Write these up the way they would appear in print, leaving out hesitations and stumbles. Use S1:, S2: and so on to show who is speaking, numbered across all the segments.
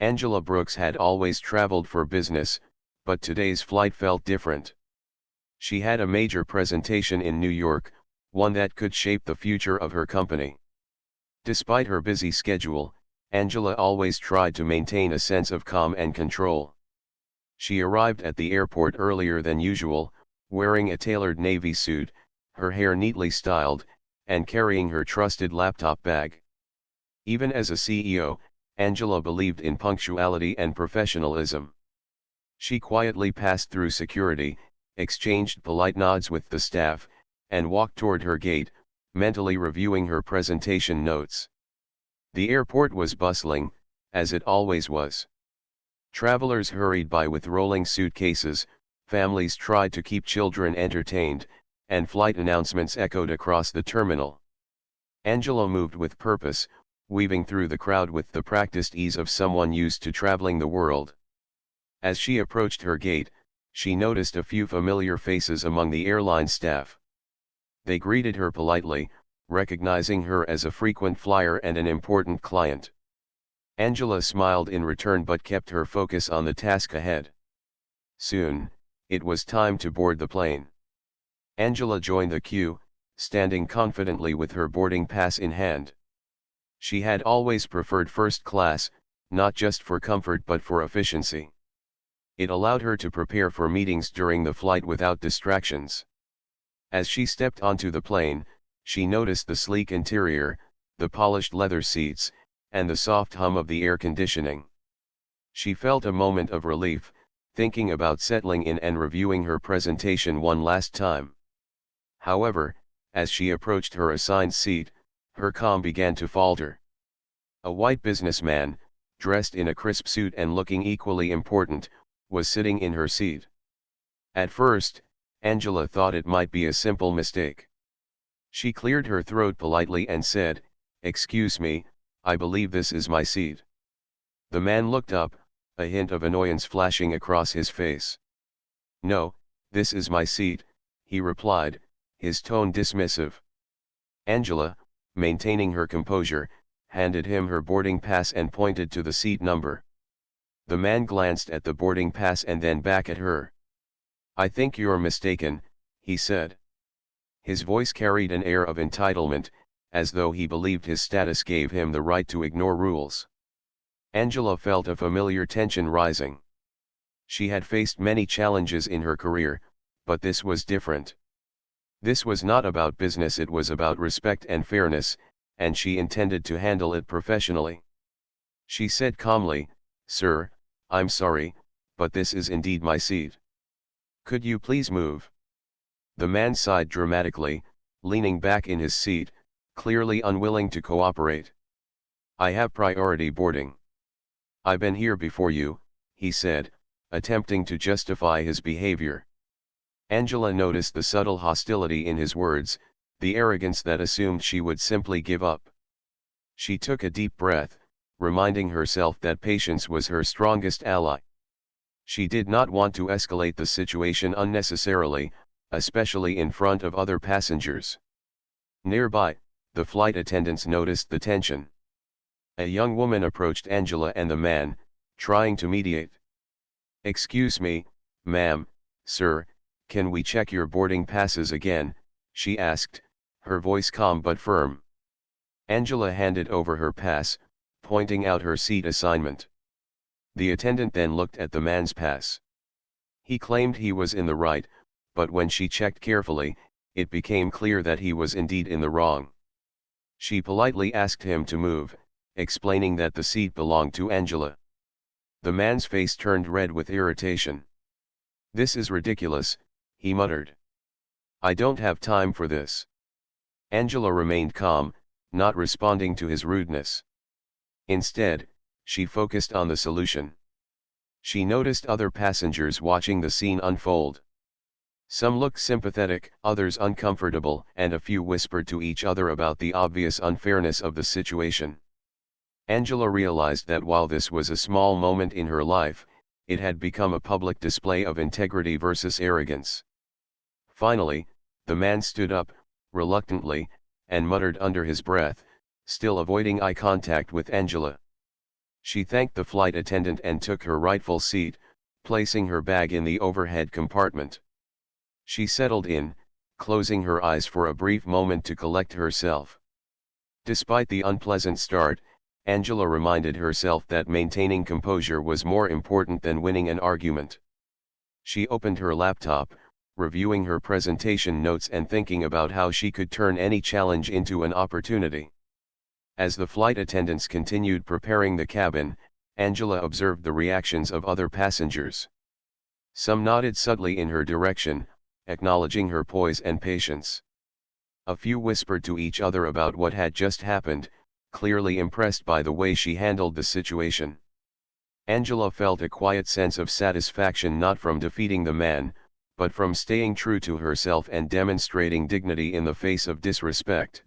S1: Angela Brooks had always traveled for business, but today's flight felt different. She had a major presentation in New York, one that could shape the future of her company. Despite her busy schedule, Angela always tried to maintain a sense of calm and control. She arrived at the airport earlier than usual, wearing a tailored navy suit, her hair neatly styled, and carrying her trusted laptop bag. Even as a CEO, Angela believed in punctuality and professionalism. She quietly passed through security, exchanged polite nods with the staff, and walked toward her gate, mentally reviewing her presentation notes. The airport was bustling, as it always was. Travelers hurried by with rolling suitcases, families tried to keep children entertained, and flight announcements echoed across the terminal. Angela moved with purpose, weaving through the crowd with the practiced ease of someone used to traveling the world. As she approached her gate, she noticed a few familiar faces among the airline staff. They greeted her politely, recognizing her as a frequent flyer and an important client. Angela smiled in return but kept her focus on the task ahead. Soon, it was time to board the plane. Angela joined the queue, standing confidently with her boarding pass in hand. She had always preferred first class, not just for comfort but for efficiency. It allowed her to prepare for meetings during the flight without distractions. As she stepped onto the plane, she noticed the sleek interior, the polished leather seats, and the soft hum of the air conditioning. She felt a moment of relief, thinking about settling in and reviewing her presentation one last time. However, as she approached her assigned seat, her calm began to falter. A white businessman, dressed in a crisp suit and looking equally important, was sitting in her seat. At first, Angela thought it might be a simple mistake. She cleared her throat politely and said, "Excuse me, I believe this is my seat." The man looked up, a hint of annoyance flashing across his face. "No, this is my seat," he replied, his tone dismissive. Angela, maintaining her composure, handed him her boarding pass and pointed to the seat number. The man glanced at the boarding pass and then back at her. "I think you're mistaken," he said. His voice carried an air of entitlement, as though he believed his status gave him the right to ignore rules. Angela felt a familiar tension rising. She had faced many challenges in her career, but this was different. This was not about business, it was about respect and fairness, and she intended to handle it professionally. She said calmly, "Sir, I'm sorry, but this is indeed my seat. Could you please move?" The man sighed dramatically, leaning back in his seat, clearly unwilling to cooperate. "I have priority boarding. I've been here before you," he said, attempting to justify his behavior. Angela noticed the subtle hostility in his words, the arrogance that assumed she would simply give up. She took a deep breath, reminding herself that patience was her strongest ally. She did not want to escalate the situation unnecessarily, especially in front of other passengers. Nearby, the flight attendants noticed the tension. A young woman approached Angela and the man, trying to mediate. "Excuse me, ma'am, sir, can we check your boarding passes again?" she asked, her voice calm but firm. Angela handed over her pass, pointing out her seat assignment. The attendant then looked at the man's pass. He claimed he was in the right, but when she checked carefully, it became clear that he was indeed in the wrong. She politely asked him to move, explaining that the seat belonged to Angela. The man's face turned red with irritation. "This is ridiculous," he muttered. "I don't have time for this." Angela remained calm, not responding to his rudeness. Instead, she focused on the solution. She noticed other passengers watching the scene unfold. Some looked sympathetic, others uncomfortable, and a few whispered to each other about the obvious unfairness of the situation. Angela realized that while this was a small moment in her life, it had become a public display of integrity versus arrogance. Finally, the man stood up, reluctantly, and muttered under his breath, still avoiding eye contact with Angela. She thanked the flight attendant and took her rightful seat, placing her bag in the overhead compartment. She settled in, closing her eyes for a brief moment to collect herself. Despite the unpleasant start, Angela reminded herself that maintaining composure was more important than winning an argument. She opened her laptop, reviewing her presentation notes and thinking about how she could turn any challenge into an opportunity. As the flight attendants continued preparing the cabin, Angela observed the reactions of other passengers. Some nodded subtly in her direction, acknowledging her poise and patience. A few whispered to each other about what had just happened, clearly impressed by the way she handled the situation. Angela felt a quiet sense of satisfaction not from defeating the man, but from staying true to herself and demonstrating dignity in the face of disrespect.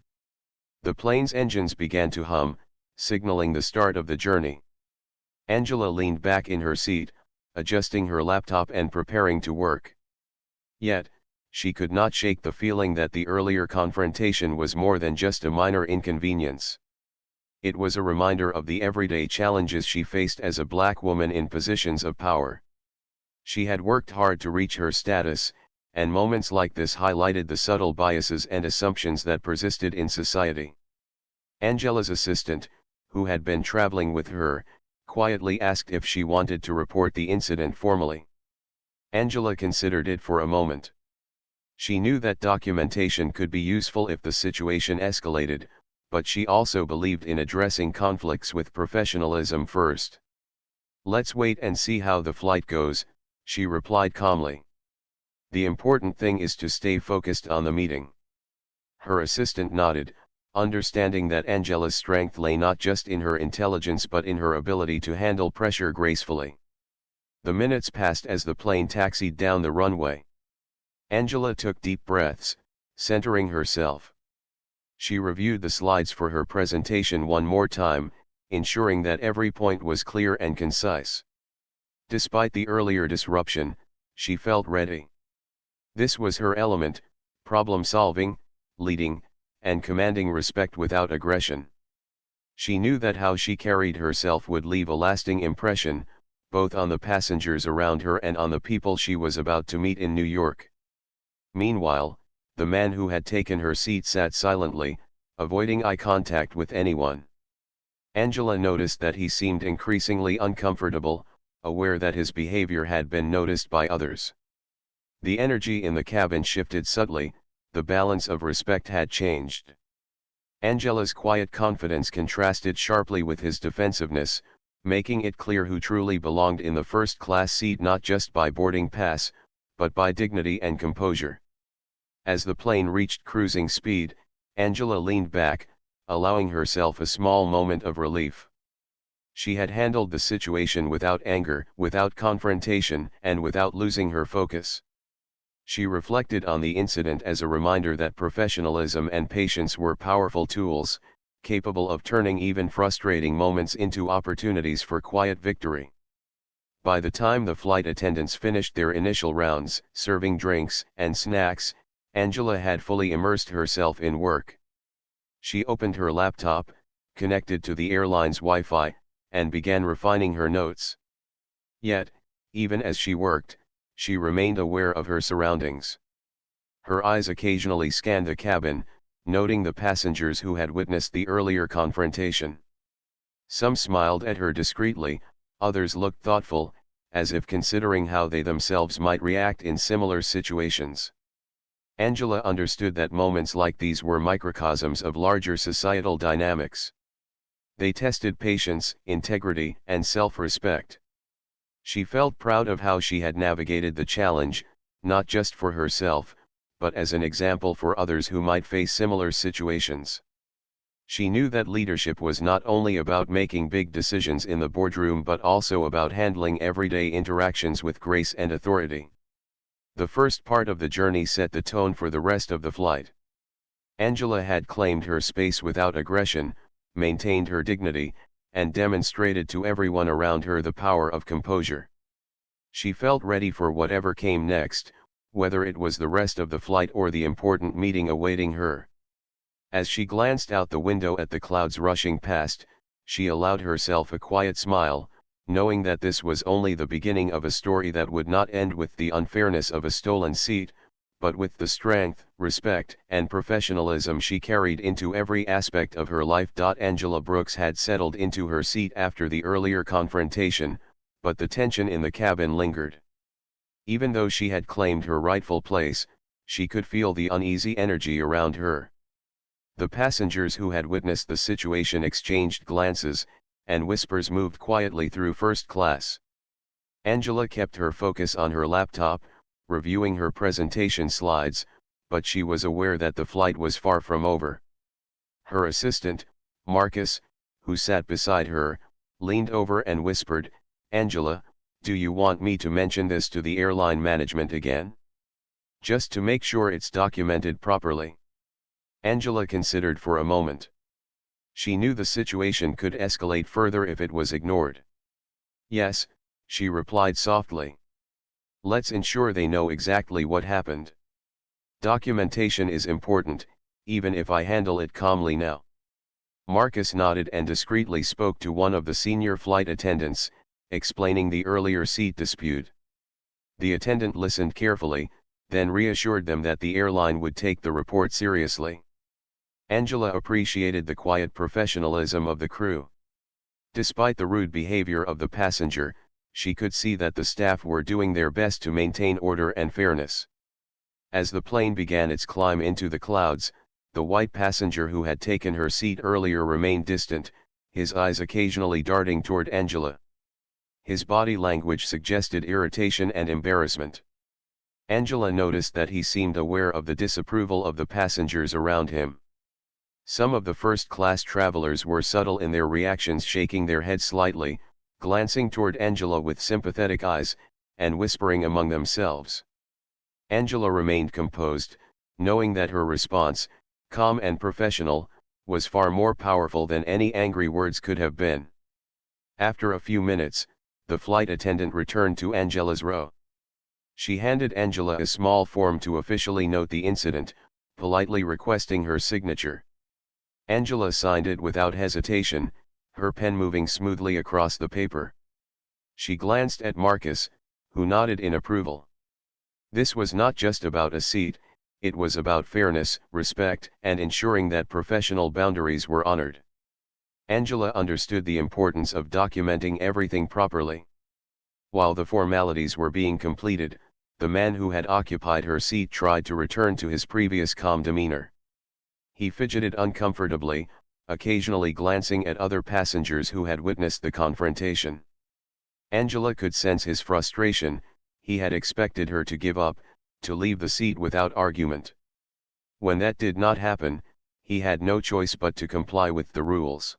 S1: The plane's engines began to hum, signaling the start of the journey. Angela leaned back in her seat, adjusting her laptop and preparing to work. Yet, she could not shake the feeling that the earlier confrontation was more than just a minor inconvenience. It was a reminder of the everyday challenges she faced as a black woman in positions of power. She had worked hard to reach her status, and moments like this highlighted the subtle biases and assumptions that persisted in society. Angela's assistant, who had been traveling with her, quietly asked if she wanted to report the incident formally. Angela considered it for a moment. She knew that documentation could be useful if the situation escalated, but she also believed in addressing conflicts with professionalism first. "Let's wait and see how the flight goes," she replied calmly. "The important thing is to stay focused on the meeting." Her assistant nodded, understanding that Angela's strength lay not just in her intelligence but in her ability to handle pressure gracefully. The minutes passed as the plane taxied down the runway. Angela took deep breaths, centering herself. She reviewed the slides for her presentation one more time, ensuring that every point was clear and concise. Despite the earlier disruption, she felt ready. This was her element: problem-solving, leading, and commanding respect without aggression. She knew that how she carried herself would leave a lasting impression, both on the passengers around her and on the people she was about to meet in New York. Meanwhile, the man who had taken her seat sat silently, avoiding eye contact with anyone. Angela noticed that he seemed increasingly uncomfortable, aware that his behavior had been noticed by others. The energy in the cabin shifted subtly, the balance of respect had changed. Angela's quiet confidence contrasted sharply with his defensiveness, making it clear who truly belonged in the first-class seat not just by boarding pass, but by dignity and composure. As the plane reached cruising speed, Angela leaned back, allowing herself a small moment of relief. She had handled the situation without anger, without confrontation, and without losing her focus. She reflected on the incident as a reminder that professionalism and patience were powerful tools, capable of turning even frustrating moments into opportunities for quiet victory. By the time the flight attendants finished their initial rounds, serving drinks and snacks, Angela had fully immersed herself in work. She opened her laptop, connected to the airline's Wi-Fi, and began refining her notes. Yet, even as she worked, she remained aware of her surroundings. Her eyes occasionally scanned the cabin, noting the passengers who had witnessed the earlier confrontation. Some smiled at her discreetly, others looked thoughtful, as if considering how they themselves might react in similar situations. Angela understood that moments like these were microcosms of larger societal dynamics. They tested patience, integrity, and self-respect. She felt proud of how she had navigated the challenge, not just for herself, but as an example for others who might face similar situations. She knew that leadership was not only about making big decisions in the boardroom but also about handling everyday interactions with grace and authority. The first part of the journey set the tone for the rest of the flight. Angela had claimed her space without aggression, maintained her dignity, and demonstrated to everyone around her the power of composure. She felt ready for whatever came next, whether it was the rest of the flight or the important meeting awaiting her. As she glanced out the window at the clouds rushing past, she allowed herself a quiet smile, knowing that this was only the beginning of a story that would not end with the unfairness of a stolen seat, but with the strength, respect, and professionalism she carried into every aspect of her life. Angela Brooks had settled into her seat after the earlier confrontation, but the tension in the cabin lingered. Even though she had claimed her rightful place, she could feel the uneasy energy around her. The passengers who had witnessed the situation exchanged glances, and whispers moved quietly through first class. Angela kept her focus on her laptop, reviewing her presentation slides, but she was aware that the flight was far from over. Her assistant, Marcus, who sat beside her, leaned over and whispered, "Angela, do you want me to mention this to the airline management again? Just to make sure it's documented properly." Angela considered for a moment. She knew the situation could escalate further if it was ignored. "Yes," she replied softly. "Let's ensure they know exactly what happened. Documentation is important, even if I handle it calmly now." Marcus nodded and discreetly spoke to one of the senior flight attendants, explaining the earlier seat dispute. The attendant listened carefully, then reassured them that the airline would take the report seriously. Angela appreciated the quiet professionalism of the crew. Despite the rude behavior of the passenger, she could see that the staff were doing their best to maintain order and fairness. As the plane began its climb into the clouds, the white passenger who had taken her seat earlier remained distant, his eyes occasionally darting toward Angela. His body language suggested irritation and embarrassment. Angela noticed that he seemed aware of the disapproval of the passengers around him. Some of the first-class travelers were subtle in their reactions, shaking their heads slightly, glancing toward Angela with sympathetic eyes, and whispering among themselves. Angela remained composed, knowing that her response, calm and professional, was far more powerful than any angry words could have been. After a few minutes, the flight attendant returned to Angela's row. She handed Angela a small form to officially note the incident, politely requesting her signature. Angela signed it without hesitation, her pen moving smoothly across the paper. She glanced at Marcus, who nodded in approval. This was not just about a seat, it was about fairness, respect, and ensuring that professional boundaries were honored. Angela understood the importance of documenting everything properly. While the formalities were being completed, the man who had occupied her seat tried to return to his previous calm demeanor. He fidgeted uncomfortably, occasionally glancing at other passengers who had witnessed the confrontation. Angela could sense his frustration. He had expected her to give up, to leave the seat without argument. When that did not happen, he had no choice but to comply with the rules.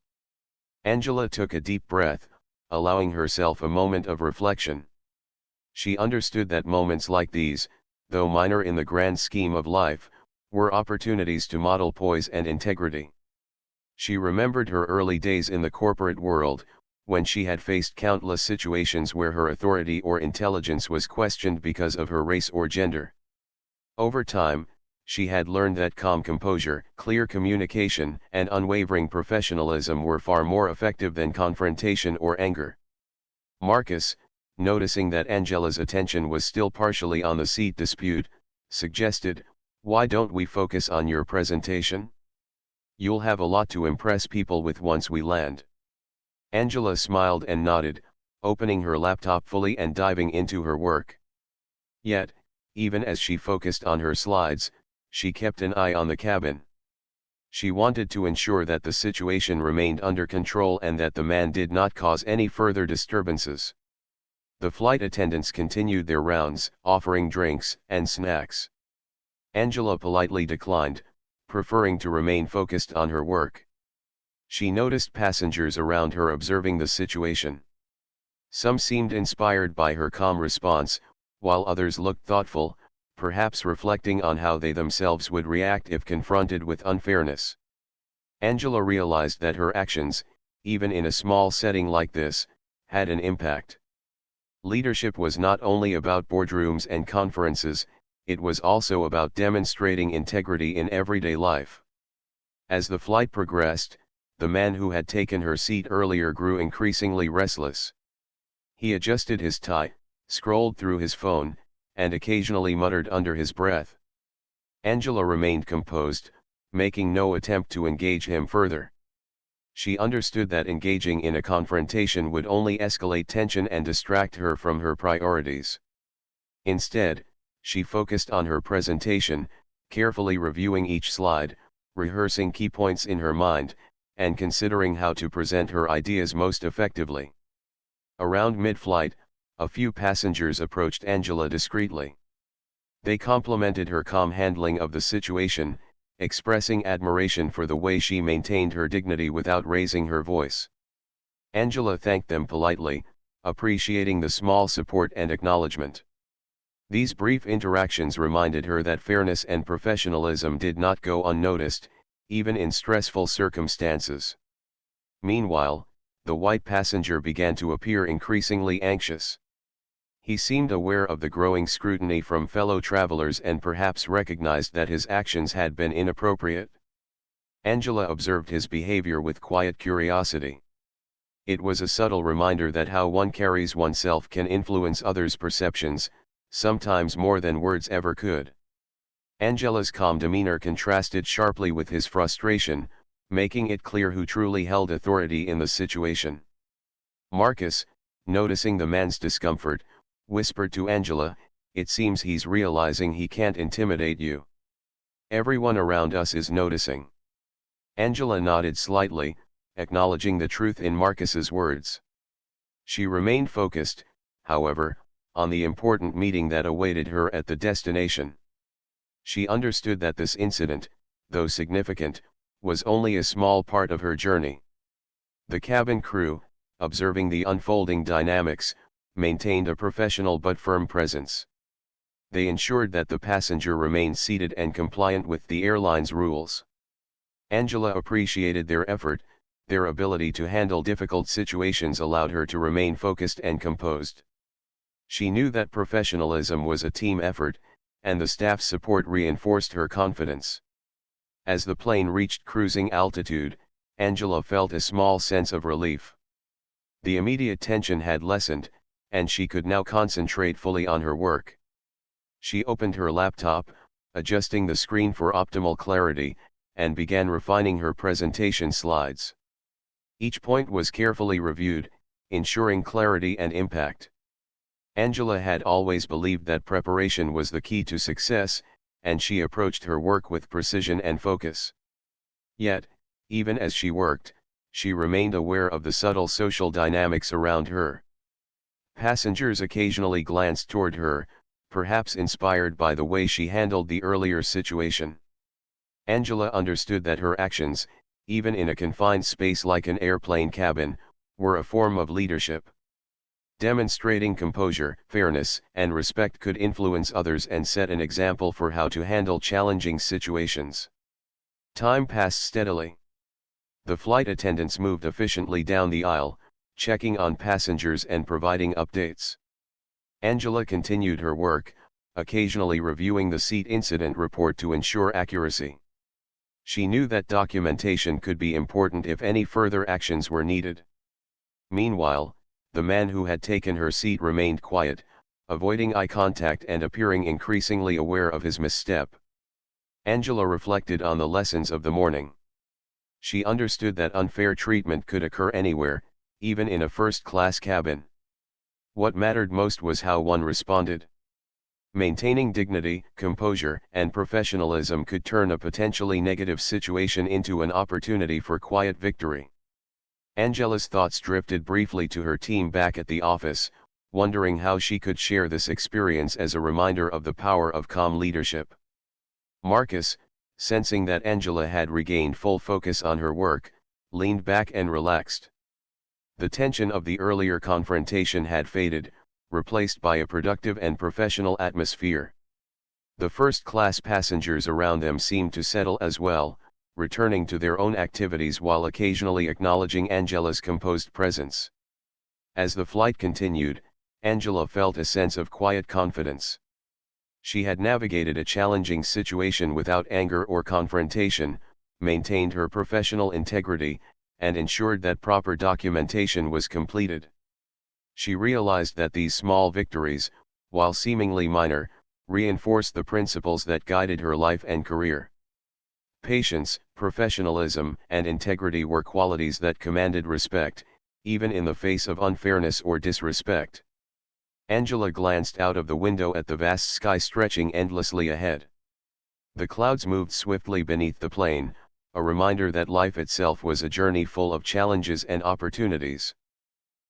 S1: Angela took a deep breath, allowing herself a moment of reflection. She understood that moments like these, though minor in the grand scheme of life, were opportunities to model poise and integrity. She remembered her early days in the corporate world, when she had faced countless situations where her authority or intelligence was questioned because of her race or gender. Over time, she had learned that calm composure, clear communication, and unwavering professionalism were far more effective than confrontation or anger. Marcus, noticing that Angela's attention was still partially on the seat dispute, suggested, "Why don't we focus on your presentation? You'll have a lot to impress people with once we land." Angela smiled and nodded, opening her laptop fully and diving into her work. Yet, even as she focused on her slides, she kept an eye on the cabin. She wanted to ensure that the situation remained under control and that the man did not cause any further disturbances. The flight attendants continued their rounds, offering drinks and snacks. Angela politely declined, preferring to remain focused on her work. She noticed passengers around her observing the situation. Some seemed inspired by her calm response, while others looked thoughtful, perhaps reflecting on how they themselves would react if confronted with unfairness. Angela realized that her actions, even in a small setting like this, had an impact. Leadership was not only about boardrooms and conferences, it was also about demonstrating integrity in everyday life. As the flight progressed, the man who had taken her seat earlier grew increasingly restless. He adjusted his tie, scrolled through his phone, and occasionally muttered under his breath. Angela remained composed, making no attempt to engage him further. She understood that engaging in a confrontation would only escalate tension and distract her from her priorities. Instead, she focused on her presentation, carefully reviewing each slide, rehearsing key points in her mind, and considering how to present her ideas most effectively. Around mid-flight, a few passengers approached Angela discreetly. They complimented her calm handling of the situation, expressing admiration for the way she maintained her dignity without raising her voice. Angela thanked them politely, appreciating the small support and acknowledgement. These brief interactions reminded her that fairness and professionalism did not go unnoticed, even in stressful circumstances. Meanwhile, the white passenger began to appear increasingly anxious. He seemed aware of the growing scrutiny from fellow travelers and perhaps recognized that his actions had been inappropriate. Angela observed his behavior with quiet curiosity. It was a subtle reminder that how one carries oneself can influence others' perceptions, sometimes more than words ever could. Angela's calm demeanor contrasted sharply with his frustration, making it clear who truly held authority in the situation. Marcus, noticing the man's discomfort, whispered to Angela, "It seems he's realizing he can't intimidate you. Everyone around us is noticing." Angela nodded slightly, acknowledging the truth in Marcus's words. She remained focused, however, on the important meeting that awaited her at the destination. She understood that this incident, though significant, was only a small part of her journey. The cabin crew, observing the unfolding dynamics, maintained a professional but firm presence. They ensured that the passenger remained seated and compliant with the airline's rules. Angela appreciated their effort. Their ability to handle difficult situations allowed her to remain focused and composed. She knew that professionalism was a team effort, and the staff's support reinforced her confidence. As the plane reached cruising altitude, Angela felt a small sense of relief. The immediate tension had lessened, and she could now concentrate fully on her work. She opened her laptop, adjusting the screen for optimal clarity, and began refining her presentation slides. Each point was carefully reviewed, ensuring clarity and impact. Angela had always believed that preparation was the key to success, and she approached her work with precision and focus. Yet, even as she worked, she remained aware of the subtle social dynamics around her. Passengers occasionally glanced toward her, perhaps inspired by the way she handled the earlier situation. Angela understood that her actions, even in a confined space like an airplane cabin, were a form of leadership. Demonstrating composure, fairness, and respect could influence others and set an example for how to handle challenging situations. Time passed steadily. The flight attendants moved efficiently down the aisle, checking on passengers and providing updates. Angela continued her work, occasionally reviewing the seat incident report to ensure accuracy. She knew that documentation could be important if any further actions were needed. Meanwhile, the man who had taken her seat remained quiet, avoiding eye contact and appearing increasingly aware of his misstep. Angela reflected on the lessons of the morning. She understood that unfair treatment could occur anywhere, even in a first-class cabin. What mattered most was how one responded. Maintaining dignity, composure, and professionalism could turn a potentially negative situation into an opportunity for quiet victory. Angela's thoughts drifted briefly to her team back at the office, wondering how she could share this experience as a reminder of the power of calm leadership. Marcus, sensing that Angela had regained full focus on her work, leaned back and relaxed. The tension of the earlier confrontation had faded, replaced by a productive and professional atmosphere. The first-class passengers around them seemed to settle as well, returning to their own activities while occasionally acknowledging Angela's composed presence. As the flight continued, Angela felt a sense of quiet confidence. She had navigated a challenging situation without anger or confrontation, maintained her professional integrity, and ensured that proper documentation was completed. She realized that these small victories, while seemingly minor, reinforced the principles that guided her life and career. Patience, professionalism, and integrity were qualities that commanded respect, even in the face of unfairness or disrespect. Angela glanced out of the window at the vast sky stretching endlessly ahead. The clouds moved swiftly beneath the plane, a reminder that life itself was a journey full of challenges and opportunities.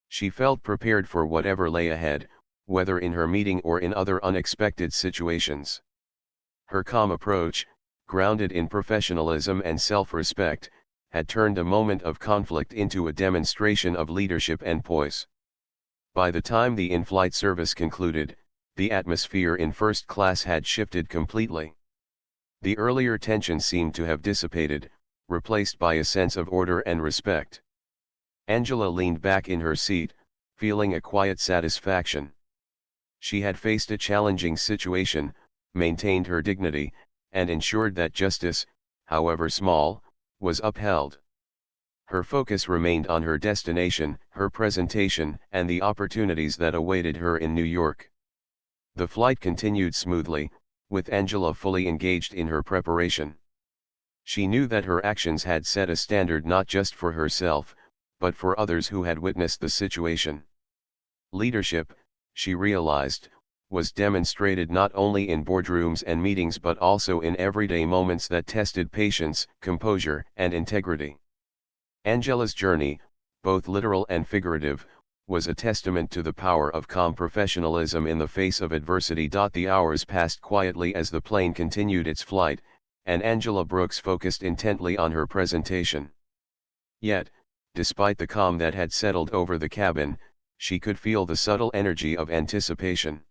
S1: She felt prepared for whatever lay ahead, whether in her meeting or in other unexpected situations. Her calm approach, grounded in professionalism and self-respect, had turned a moment of conflict into a demonstration of leadership and poise. By the time the in-flight service concluded, the atmosphere in first class had shifted completely. The earlier tension seemed to have dissipated, replaced by a sense of order and respect. Angela leaned back in her seat, feeling a quiet satisfaction. She had faced a challenging situation, maintained her dignity, and ensured that justice, however small, was upheld. Her focus remained on her destination, her presentation, and the opportunities that awaited her in New York. The flight continued smoothly, with Angela fully engaged in her preparation. She knew that her actions had set a standard not just for herself, but for others who had witnessed the situation. Leadership, she realized, was demonstrated not only in boardrooms and meetings but also in everyday moments that tested patience, composure, and integrity. Angela's journey, both literal and figurative, was a testament to the power of calm professionalism in the face of adversity. The hours passed quietly as the plane continued its flight, and Angela Brooks focused intently on her presentation. Yet, despite the calm that had settled over the cabin, she could feel the subtle energy of anticipation.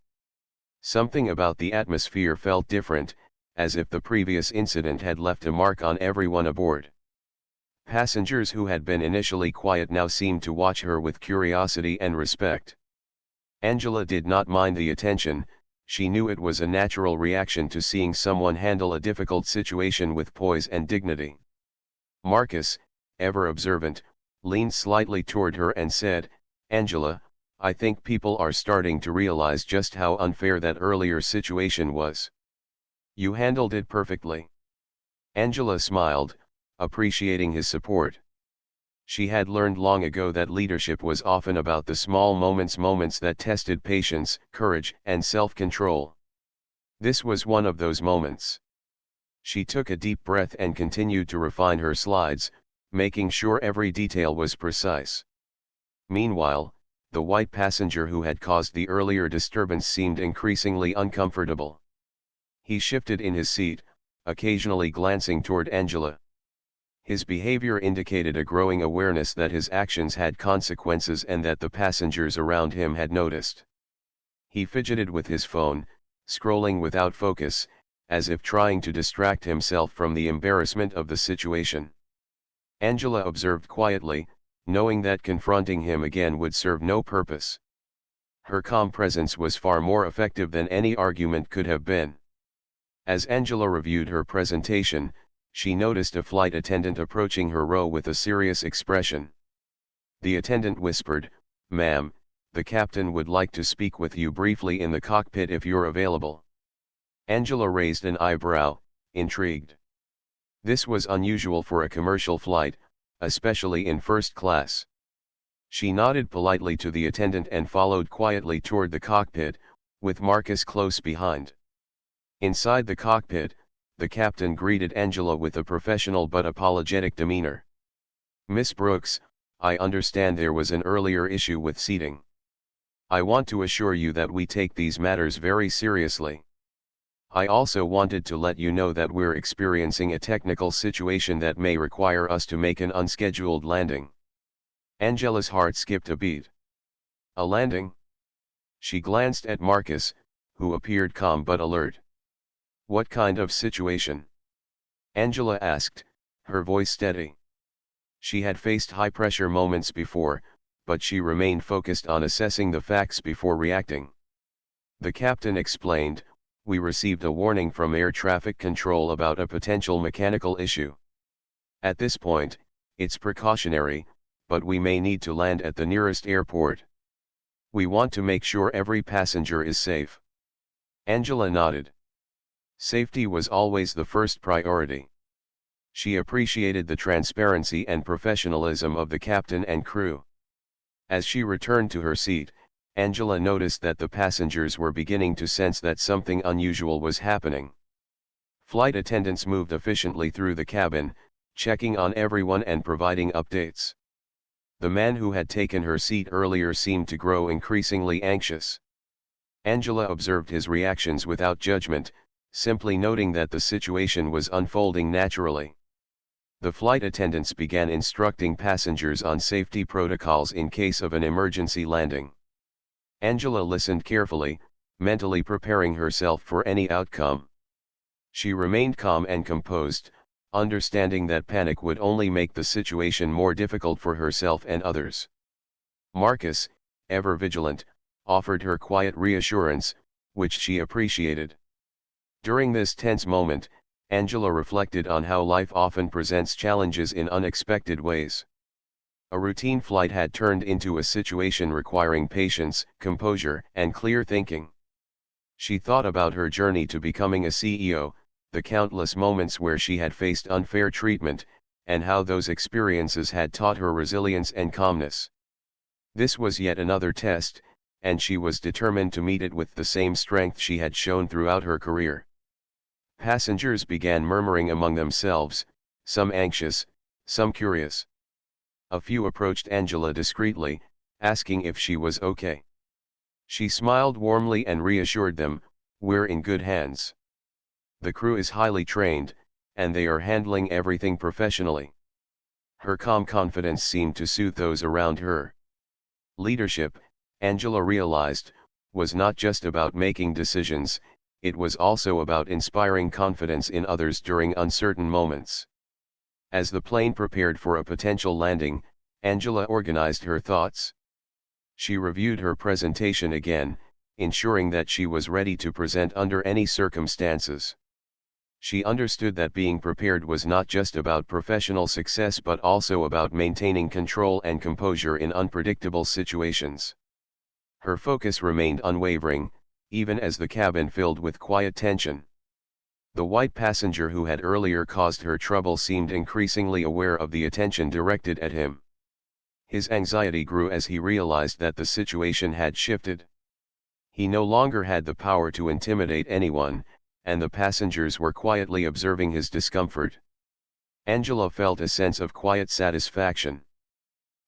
S1: Something about the atmosphere felt different, as if the previous incident had left a mark on everyone aboard. Passengers who had been initially quiet now seemed to watch her with curiosity and respect. Angela did not mind the attention, she knew it was a natural reaction to seeing someone handle a difficult situation with poise and dignity. Marcus, ever observant, leaned slightly toward her and said, "Angela, I think people are starting to realize just how unfair that earlier situation was. You handled it perfectly." Angela smiled, appreciating his support. She had learned long ago that leadership was often about the small moments that tested patience, courage, and self-control. This was one of those moments. She took a deep breath and continued to refine her slides, making sure every detail was precise. Meanwhile, the white passenger who had caused the earlier disturbance seemed increasingly uncomfortable. He shifted in his seat, occasionally glancing toward Angela. His behavior indicated a growing awareness that his actions had consequences and that the passengers around him had noticed. He fidgeted with his phone, scrolling without focus, as if trying to distract himself from the embarrassment of the situation. Angela observed quietly, knowing that confronting him again would serve no purpose. Her calm presence was far more effective than any argument could have been. As Angela reviewed her presentation, she noticed a flight attendant approaching her row with a serious expression. The attendant whispered, "Ma'am, the captain would like to speak with you briefly in the cockpit if you're available." Angela raised an eyebrow, intrigued. This was unusual for a commercial flight, especially in first class. She nodded politely to the attendant and followed quietly toward the cockpit, with Marcus close behind. Inside the cockpit, the captain greeted Angela with a professional but apologetic demeanor. "Miss Brooks, I understand there was an earlier issue with seating. I want to assure you that we take these matters very seriously. I also wanted to let you know that we're experiencing a technical situation that may require us to make an unscheduled landing." Angela's heart skipped a beat. A landing? She glanced at Marcus, who appeared calm but alert. "What kind of situation?" Angela asked, her voice steady. She had faced high-pressure moments before, but she remained focused on assessing the facts before reacting. The captain explained, "We received a warning from air traffic control about a potential mechanical issue. At this point, It's precautionary, but we may need to land at the nearest airport. We want to make sure every passenger is safe. Angela nodded. Safety was always the first priority. She appreciated the transparency and professionalism of the captain and crew. As she returned to her seat, Angela noticed that the passengers were beginning to sense that something unusual was happening. Flight attendants moved efficiently through the cabin, checking on everyone and providing updates. The man who had taken her seat earlier seemed to grow increasingly anxious. Angela observed his reactions without judgment, simply noting that the situation was unfolding naturally. The flight attendants began instructing passengers on safety protocols in case of an emergency landing. Angela listened carefully, mentally preparing herself for any outcome. She remained calm and composed, understanding that panic would only make the situation more difficult for herself and others. Marcus, ever vigilant, offered her quiet reassurance, which she appreciated. During this tense moment, Angela reflected on how life often presents challenges in unexpected ways. A routine flight had turned into a situation requiring patience, composure, and clear thinking. She thought about her journey to becoming a CEO, the countless moments where she had faced unfair treatment, and how those experiences had taught her resilience and calmness. This was yet another test, and she was determined to meet it with the same strength she had shown throughout her career. Passengers began murmuring among themselves, some anxious, some curious. A few approached Angela discreetly, asking if she was okay. She smiled warmly and reassured them, "We're in good hands. The crew is highly trained, and they are handling everything professionally." Her calm confidence seemed to soothe those around her. Leadership, Angela realized, was not just about making decisions, it was also about inspiring confidence in others during uncertain moments. As the plane prepared for a potential landing, Angela organized her thoughts. She reviewed her presentation again, ensuring that she was ready to present under any circumstances. She understood that being prepared was not just about professional success but also about maintaining control and composure in unpredictable situations. Her focus remained unwavering, even as the cabin filled with quiet tension. The white passenger who had earlier caused her trouble seemed increasingly aware of the attention directed at him. His anxiety grew as he realized that the situation had shifted. He no longer had the power to intimidate anyone, and the passengers were quietly observing his discomfort. Angela felt a sense of quiet satisfaction.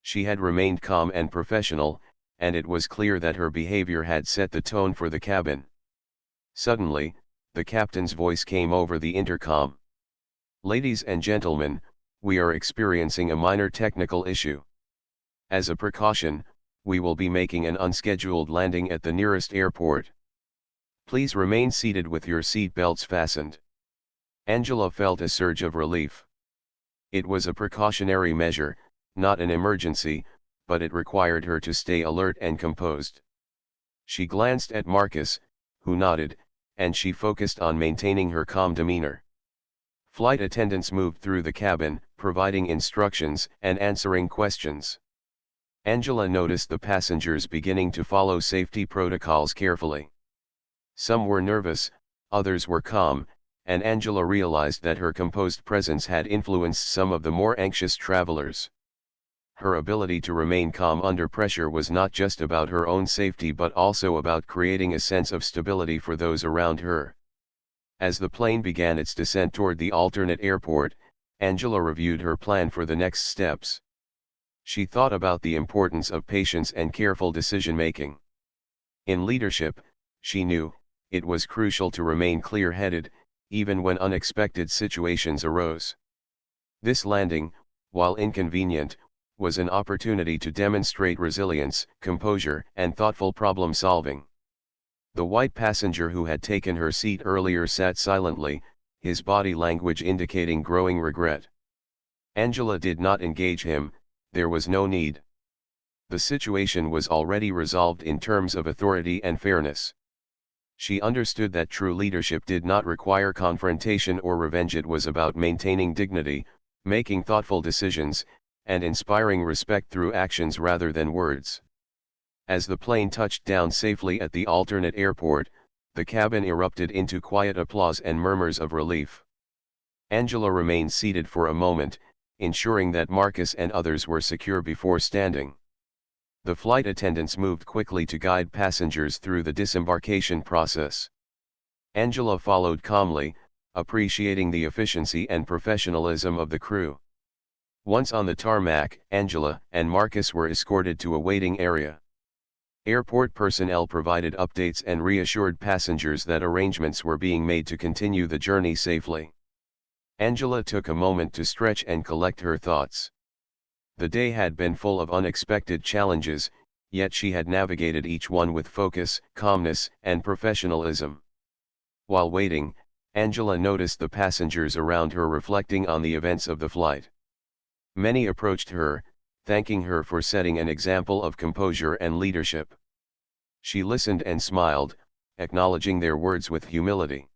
S1: She had remained calm and professional, and it was clear that her behavior had set the tone for the cabin. Suddenly, the captain's voice came over the intercom. "Ladies and gentlemen, we are experiencing a minor technical issue. As a precaution, we will be making an unscheduled landing at the nearest airport. Please remain seated with your seat belts fastened." Angela felt a surge of relief. It was a precautionary measure, not an emergency, but it required her to stay alert and composed. She glanced at Marcus, who nodded, and she focused on maintaining her calm demeanor. Flight attendants moved through the cabin, providing instructions and answering questions. Angela noticed the passengers beginning to follow safety protocols carefully. Some were nervous, others were calm, and Angela realized that her composed presence had influenced some of the more anxious travelers. Her ability to remain calm under pressure was not just about her own safety but also about creating a sense of stability for those around her. As the plane began its descent toward the alternate airport, Angela reviewed her plan for the next steps. She thought about the importance of patience and careful decision-making. In leadership, she knew, it was crucial to remain clear-headed, even when unexpected situations arose. This landing, while inconvenient, was an opportunity to demonstrate resilience, composure, and thoughtful problem-solving. The white passenger who had taken her seat earlier sat silently, his body language indicating growing regret. Angela did not engage him, there was no need. The situation was already resolved in terms of authority and fairness. She understood that true leadership did not require confrontation or revenge. It was about maintaining dignity, making thoughtful decisions, and inspiring respect through actions rather than words. As the plane touched down safely at the alternate airport, the cabin erupted into quiet applause and murmurs of relief. Angela remained seated for a moment, ensuring that Marcus and others were secure before standing. The flight attendants moved quickly to guide passengers through the disembarkation process. Angela followed calmly, appreciating the efficiency and professionalism of the crew. Once on the tarmac, Angela and Marcus were escorted to a waiting area. Airport personnel provided updates and reassured passengers that arrangements were being made to continue the journey safely. Angela took a moment to stretch and collect her thoughts. The day had been full of unexpected challenges, yet she had navigated each one with focus, calmness, and professionalism. While waiting, Angela noticed the passengers around her reflecting on the events of the flight. Many approached her, thanking her for setting an example of composure and leadership. She listened and smiled, acknowledging their words with humility.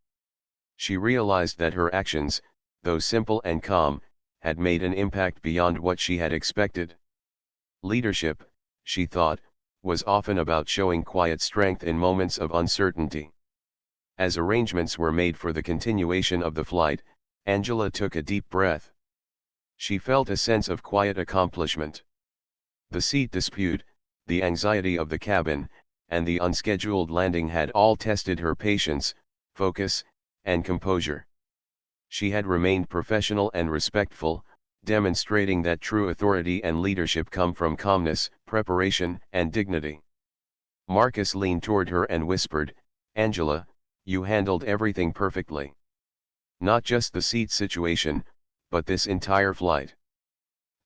S1: She realized that her actions, though simple and calm, had made an impact beyond what she had expected. Leadership, she thought, was often about showing quiet strength in moments of uncertainty. As arrangements were made for the continuation of the flight, Angela took a deep breath. She felt a sense of quiet accomplishment. The seat dispute, the anxiety of the cabin, and the unscheduled landing had all tested her patience, focus, and composure. She had remained professional and respectful, demonstrating that true authority and leadership come from calmness, preparation, and dignity. Marcus leaned toward her and whispered, "Angela, you handled everything perfectly. Not just the seat situation, but this entire flight.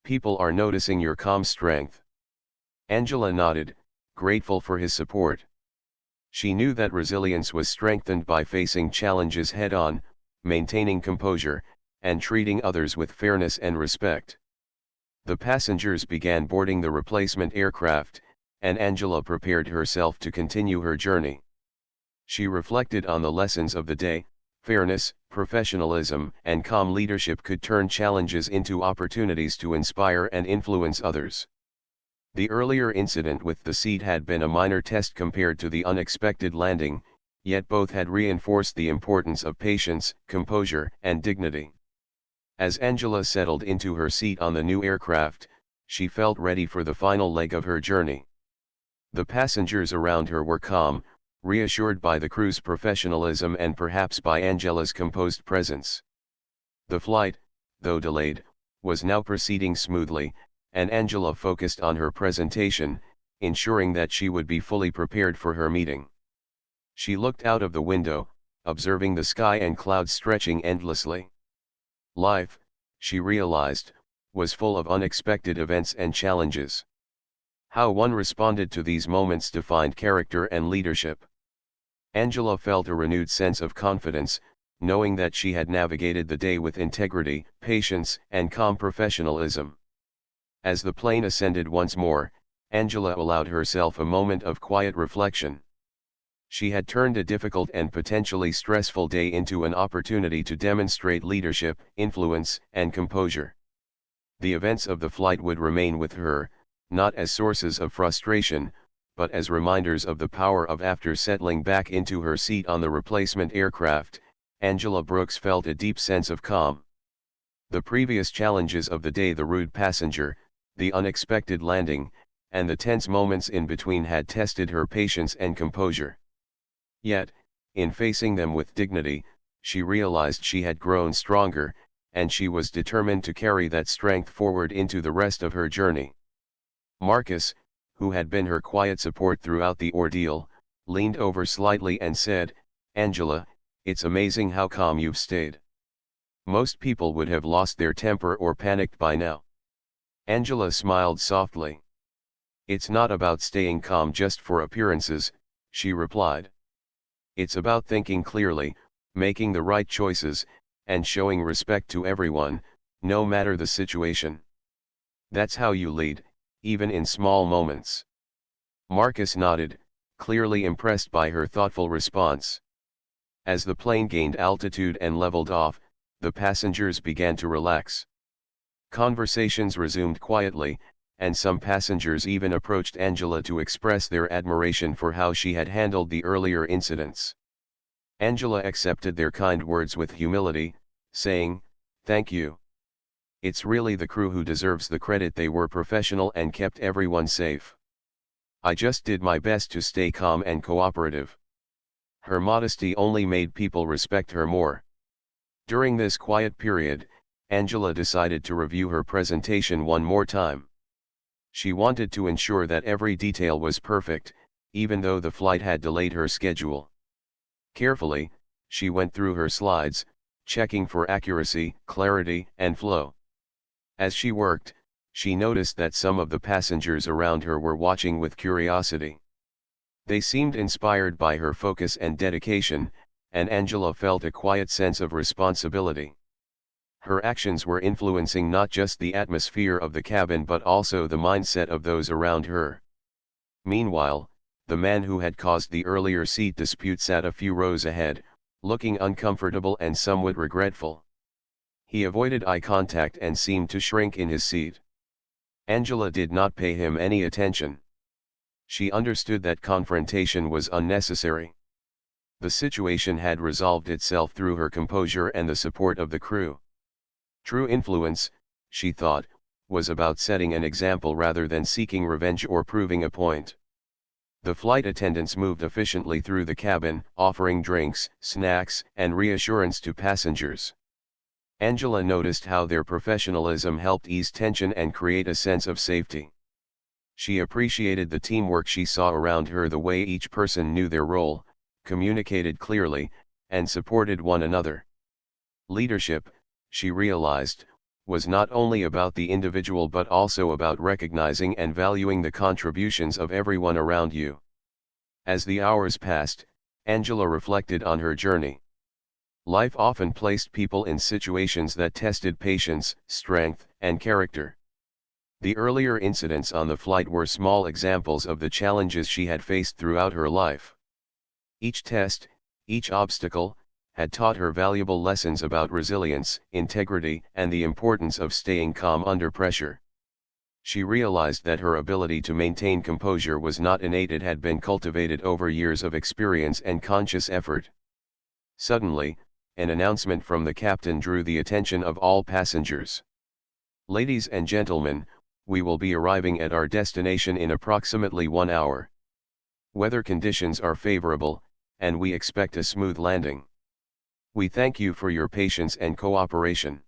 S1: People are noticing your calm strength." Angela nodded, grateful for his support. She knew that resilience was strengthened by facing challenges head-on, maintaining composure, and treating others with fairness and respect. The passengers began boarding the replacement aircraft, and Angela prepared herself to continue her journey. She reflected on the lessons of the day. Fairness, professionalism, and calm leadership could turn challenges into opportunities to inspire and influence others. The earlier incident with the seat had been a minor test compared to the unexpected landing, yet both had reinforced the importance of patience, composure, and dignity. As Angela settled into her seat on the new aircraft, she felt ready for the final leg of her journey. The passengers around her were calm, reassured by the crew's professionalism and perhaps by Angela's composed presence. The flight, though delayed, was now proceeding smoothly, and Angela focused on her presentation, ensuring that she would be fully prepared for her meeting. She looked out of the window, observing the sky and clouds stretching endlessly. Life, she realized, was full of unexpected events and challenges. How one responded to these moments defined character and leadership. Angela felt a renewed sense of confidence, knowing that she had navigated the day with integrity, patience, and calm professionalism. As the plane ascended once more, Angela allowed herself a moment of quiet reflection. She had turned a difficult and potentially stressful day into an opportunity to demonstrate leadership, influence, and composure. The events of the flight would remain with her, not as sources of frustration, but as reminders of the power of. After settling back into her seat on the replacement aircraft, Angela Brooks felt a deep sense of calm. The previous challenges of the day, the rude passenger, the unexpected landing, and the tense moments in between had tested her patience and composure. Yet, in facing them with dignity, she realized she had grown stronger, and she was determined to carry that strength forward into the rest of her journey. Marcus, who had been her quiet support throughout the ordeal, leaned over slightly and said, "Angela, it's amazing how calm you've stayed. Most people would have lost their temper or panicked by now." Angela smiled softly. "It's not about staying calm just for appearances," she replied. "It's about thinking clearly, making the right choices, and showing respect to everyone, no matter the situation. That's how you lead, even in small moments." Marcus nodded, clearly impressed by her thoughtful response. As the plane gained altitude and leveled off, the passengers began to relax. Conversations resumed quietly, and some passengers even approached Angela to express their admiration for how she had handled the earlier incidents. Angela accepted their kind words with humility, saying, "Thank you. It's really the crew who deserves the credit. They were professional and kept everyone safe. I just did my best to stay calm and cooperative." Her modesty only made people respect her more. During this quiet period, Angela decided to review her presentation one more time. She wanted to ensure that every detail was perfect, even though the flight had delayed her schedule. Carefully, she went through her slides, checking for accuracy, clarity, and flow. As she worked, she noticed that some of the passengers around her were watching with curiosity. They seemed inspired by her focus and dedication, and Angela felt a quiet sense of responsibility. Her actions were influencing not just the atmosphere of the cabin but also the mindset of those around her. Meanwhile, the man who had caused the earlier seat dispute sat a few rows ahead, looking uncomfortable and somewhat regretful. He avoided eye contact and seemed to shrink in his seat. Angela did not pay him any attention. She understood that confrontation was unnecessary. The situation had resolved itself through her composure and the support of the crew. True influence, she thought, was about setting an example rather than seeking revenge or proving a point. The flight attendants moved efficiently through the cabin, offering drinks, snacks, and reassurance to passengers. Angela noticed how their professionalism helped ease tension and create a sense of safety. She appreciated the teamwork she saw around her, the way each person knew their role, communicated clearly, and supported one another. Leadership, she realized, was not only about the individual but also about recognizing and valuing the contributions of everyone around you. As the hours passed, Angela reflected on her journey. Life often placed people in situations that tested patience, strength, and character. The earlier incidents on the flight were small examples of the challenges she had faced throughout her life. Each test, each obstacle, had taught her valuable lessons about resilience, integrity, and the importance of staying calm under pressure. She realized that her ability to maintain composure was not innate, it had been cultivated over years of experience and conscious effort. Suddenly, an announcement from the captain drew the attention of all passengers. "Ladies and gentlemen, we will be arriving at our destination in approximately 1 hour. Weather conditions are favorable, and we expect a smooth landing. We thank you for your patience and cooperation."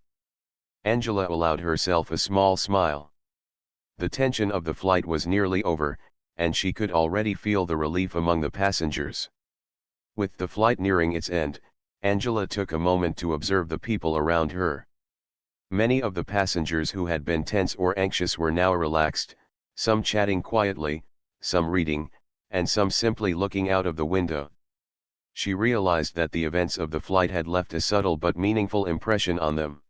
S1: Angela allowed herself a small smile. The tension of the flight was nearly over, and she could already feel the relief among the passengers. With the flight nearing its end, Angela took a moment to observe the people around her. Many of the passengers who had been tense or anxious were now relaxed, some chatting quietly, some reading, and some simply looking out of the window. She realized that the events of the flight had left a subtle but meaningful impression on them.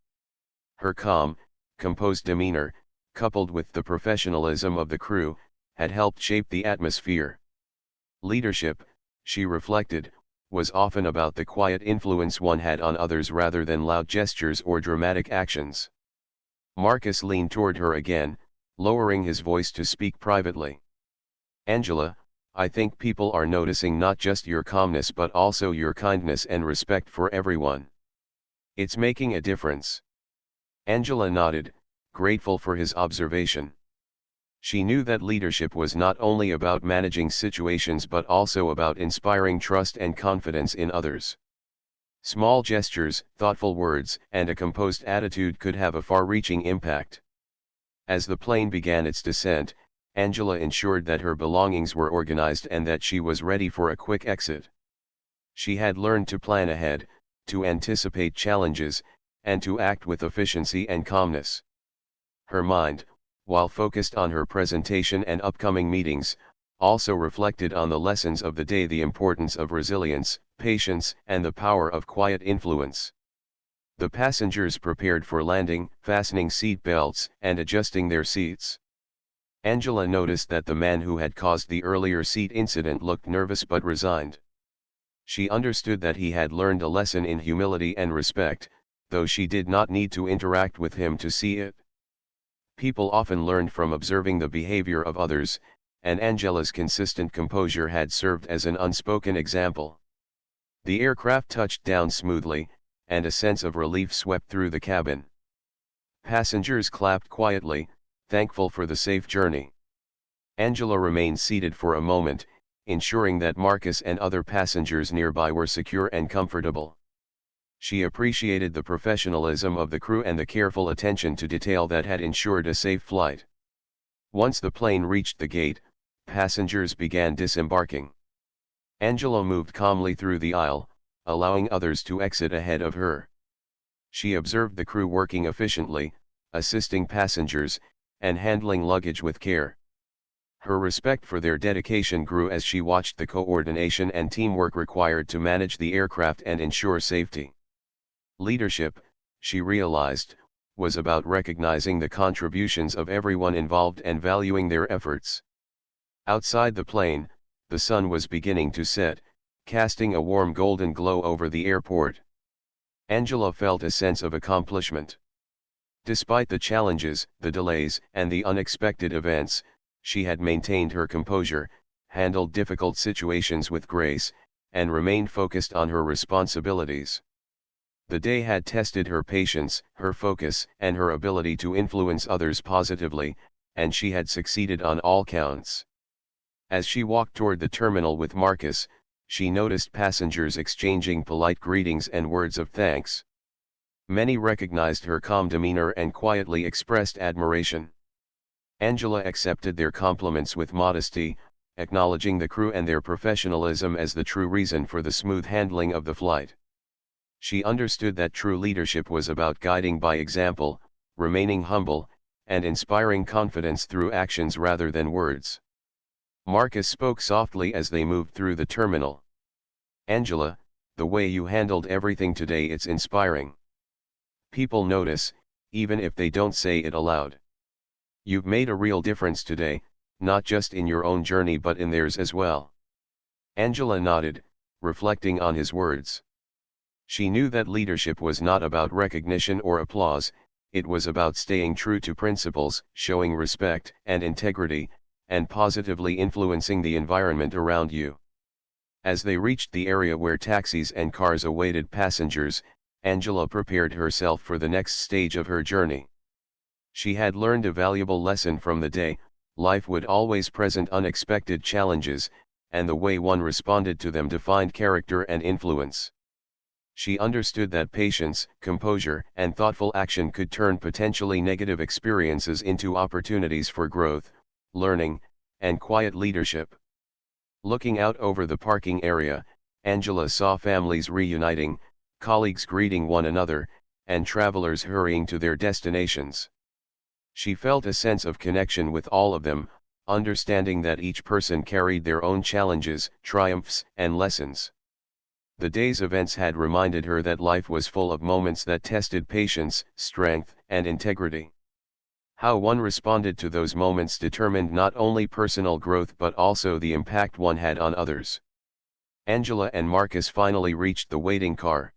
S1: Her calm, composed demeanor, coupled with the professionalism of the crew, had helped shape the atmosphere. Leadership, she reflected, was often about the quiet influence one had on others rather than loud gestures or dramatic actions. Marcus leaned toward her again, lowering his voice to speak privately. "Angela, I think people are noticing not just your calmness but also your kindness and respect for everyone. It's making a difference." Angela nodded, grateful for his observation. She knew that leadership was not only about managing situations but also about inspiring trust and confidence in others. Small gestures, thoughtful words, and a composed attitude could have a far-reaching impact. As the plane began its descent, Angela ensured that her belongings were organized and that she was ready for a quick exit. She had learned to plan ahead, to anticipate challenges, and to act with efficiency and calmness. Her mind, while focused on her presentation and upcoming meetings, also reflected on the lessons of the day, the importance of resilience, patience, and the power of quiet influence. The passengers prepared for landing, fastening seat belts and adjusting their seats. Angela noticed that the man who had caused the earlier seat incident looked nervous but resigned. She understood that he had learned a lesson in humility and respect, though she did not need to interact with him to see it. People often learned from observing the behavior of others, and Angela's consistent composure had served as an unspoken example. The aircraft touched down smoothly, and a sense of relief swept through the cabin. Passengers clapped quietly, thankful for the safe journey. Angela remained seated for a moment, ensuring that Marcus and other passengers nearby were secure and comfortable. She appreciated the professionalism of the crew and the careful attention to detail that had ensured a safe flight. Once the plane reached the gate, passengers began disembarking. Angela moved calmly through the aisle, allowing others to exit ahead of her. She observed the crew working efficiently, assisting passengers, and handling luggage with care. Her respect for their dedication grew as she watched the coordination and teamwork required to manage the aircraft and ensure safety. Leadership, she realized, was about recognizing the contributions of everyone involved and valuing their efforts. Outside the plane, the sun was beginning to set, casting a warm golden glow over the airport. Angela felt a sense of accomplishment. Despite the challenges, the delays, and the unexpected events, she had maintained her composure, handled difficult situations with grace, and remained focused on her responsibilities. The day had tested her patience, her focus, and her ability to influence others positively, and she had succeeded on all counts. As she walked toward the terminal with Marcus, she noticed passengers exchanging polite greetings and words of thanks. Many recognized her calm demeanor and quietly expressed admiration. Angela accepted their compliments with modesty, acknowledging the crew and their professionalism as the true reason for the smooth handling of the flight. She understood that true leadership was about guiding by example, remaining humble, and inspiring confidence through actions rather than words. Marcus spoke softly as they moved through the terminal. "Angela, the way you handled everything today, it's inspiring. People notice, even if they don't say it aloud. You've made a real difference today, not just in your own journey but in theirs as well." Angela nodded, reflecting on his words. She knew that leadership was not about recognition or applause, it was about staying true to principles, showing respect and integrity, and positively influencing the environment around you. As they reached the area where taxis and cars awaited passengers, Angela prepared herself for the next stage of her journey. She had learned a valuable lesson from the day: life would always present unexpected challenges, and the way one responded to them defined character and influence. She understood that patience, composure, and thoughtful action could turn potentially negative experiences into opportunities for growth, learning, and quiet leadership. Looking out over the parking area, Angela saw families reuniting, colleagues greeting one another, and travelers hurrying to their destinations. She felt a sense of connection with all of them, understanding that each person carried their own challenges, triumphs, and lessons. The day's events had reminded her that life was full of moments that tested patience, strength, and integrity. How one responded to those moments determined not only personal growth but also the impact one had on others. Angela and Marcus finally reached the waiting car.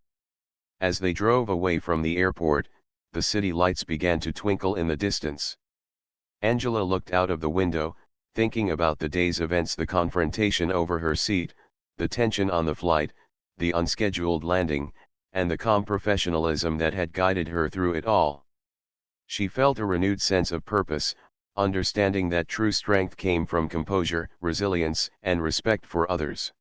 S1: As they drove away from the airport, the city lights began to twinkle in the distance. Angela looked out of the window, thinking about the day's events: the confrontation over her seat, the tension on the flight, the unscheduled landing, and the calm professionalism that had guided her through it all. She felt a renewed sense of purpose, understanding that true strength came from composure, resilience, and respect for others.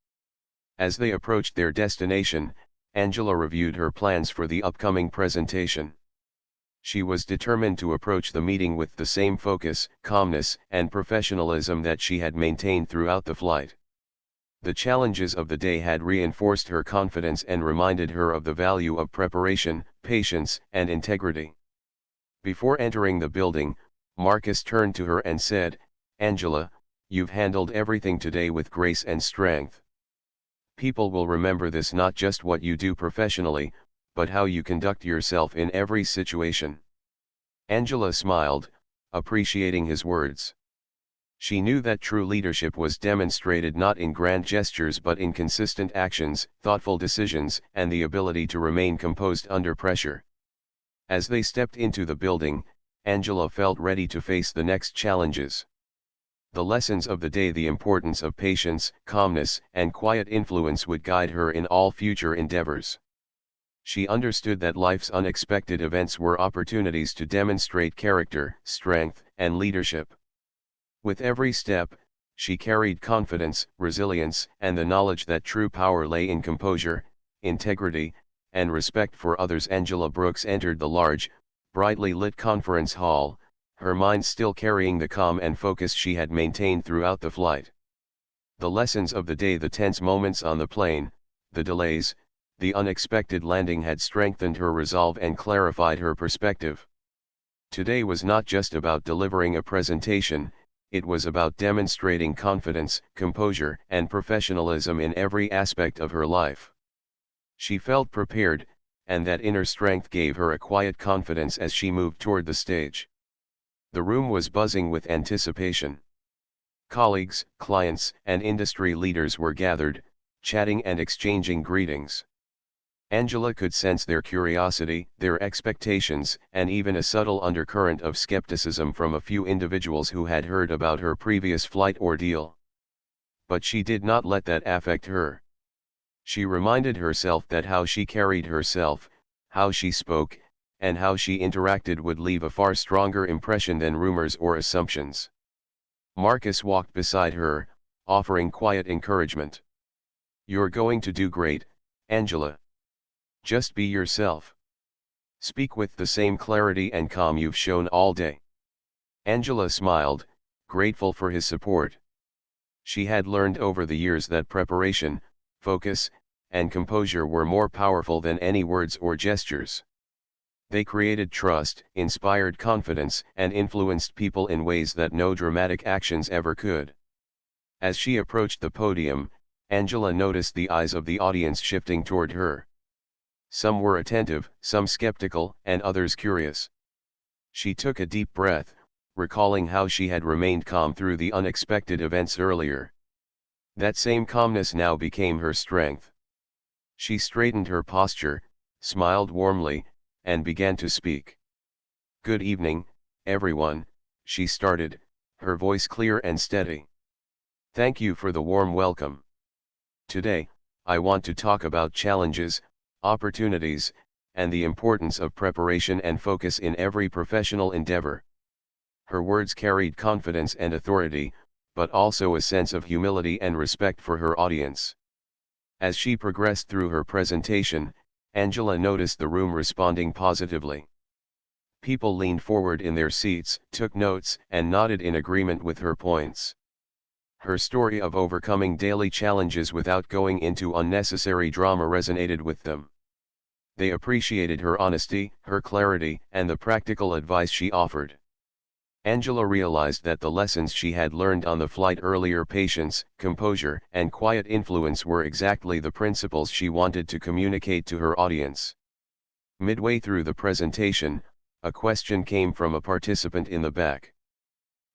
S1: As they approached their destination, Angela reviewed her plans for the upcoming presentation. She was determined to approach the meeting with the same focus, calmness, and professionalism that she had maintained throughout the flight. The challenges of the day had reinforced her confidence and reminded her of the value of preparation, patience, and integrity. Before entering the building, Marcus turned to her and said, "Angela, you've handled everything today with grace and strength. People will remember this, not just what you do professionally, but how you conduct yourself in every situation." Angela smiled, appreciating his words. She knew that true leadership was demonstrated not in grand gestures but in consistent actions, thoughtful decisions, and the ability to remain composed under pressure. As they stepped into the building, Angela felt ready to face the next challenges. The lessons of the day, the importance of patience, calmness, and quiet influence would guide her in all future endeavors. She understood that life's unexpected events were opportunities to demonstrate character, strength, and leadership. With every step, she carried confidence, resilience, and the knowledge that true power lay in composure, integrity, and respect for others. Angela Brooks entered the large, brightly lit conference hall, her mind still carrying the calm and focus she had maintained throughout the flight. The lessons of the day, the tense moments on the plane, the delays, the unexpected landing had strengthened her resolve and clarified her perspective. Today was not just about delivering a presentation, it was about demonstrating confidence, composure, and professionalism in every aspect of her life. She felt prepared, and that inner strength gave her a quiet confidence as she moved toward the stage. The room was buzzing with anticipation. Colleagues, clients, and industry leaders were gathered, chatting and exchanging greetings. Angela could sense their curiosity, their expectations, and even a subtle undercurrent of skepticism from a few individuals who had heard about her previous flight ordeal. But she did not let that affect her. She reminded herself that how she carried herself, how she spoke, and how she interacted would leave a far stronger impression than rumors or assumptions. Marcus walked beside her, offering quiet encouragement. "You're going to do great, Angela. Just be yourself. Speak with the same clarity and calm you've shown all day." Angela smiled, grateful for his support. She had learned over the years that preparation, focus, and composure were more powerful than any words or gestures. They created trust, inspired confidence, and influenced people in ways that no dramatic actions ever could. As she approached the podium, Angela noticed the eyes of the audience shifting toward her. Some were attentive, some skeptical, and others curious. She took a deep breath, recalling how she had remained calm through the unexpected events earlier. That same calmness now became her strength. She straightened her posture, smiled warmly, and began to speak. "Good evening, everyone," she started, her voice clear and steady. "Thank you for the warm welcome. Today, I want to talk about challenges, opportunities, and the importance of preparation and focus in every professional endeavor." Her words carried confidence and authority, but also a sense of humility and respect for her audience. As she progressed through her presentation, Angela noticed the room responding positively. People leaned forward in their seats, took notes, and nodded in agreement with her points. Her story of overcoming daily challenges without going into unnecessary drama resonated with them. They appreciated her honesty, her clarity, and the practical advice she offered. Angela realized that the lessons she had learned on the flight earlier, patience, composure, and quiet influence, were exactly the principles she wanted to communicate to her audience. Midway through the presentation, a question came from a participant in the back.